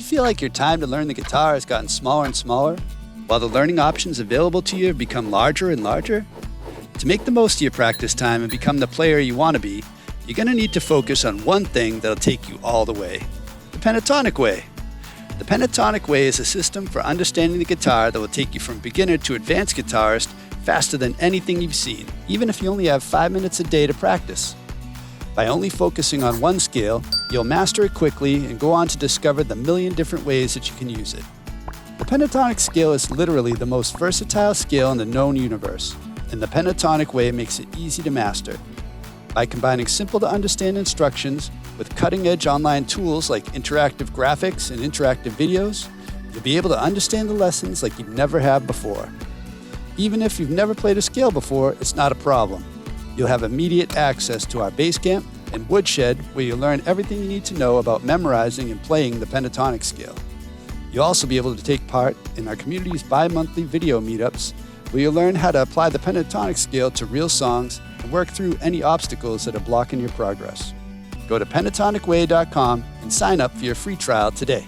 you feel like your time to learn the guitar has gotten smaller and smaller, while the learning options available to you have become larger and larger? To make the most of your practice time and become the player you want to be, you're going to need to focus on one thing that'll take you all the way: the Pentatonic Way. The Pentatonic Way is a system for understanding the guitar that will take you from beginner to advanced guitarist faster than anything you've seen, even if you only have 5 minutes a day to practice. By only focusing on one scale, you'll master it quickly and go on to discover the million different ways that you can use it. The pentatonic scale is literally the most versatile scale in the known universe, and the Pentatonic Way makes it easy to master. By combining simple to understand instructions with cutting-edge online tools like interactive graphics and interactive videos, you'll be able to understand the lessons like you never have before. Even if you've never played a scale before, it's not a problem. You'll have immediate access to our Basecamp and Woodshed, where you'll learn everything you need to know about memorizing and playing the pentatonic scale. You'll also be able to take part in our community's bi-monthly video meetups, where you'll learn how to apply the pentatonic scale to real songs and work through any obstacles that are blocking your progress. Go to pentatonicway.com and sign up for your free trial today.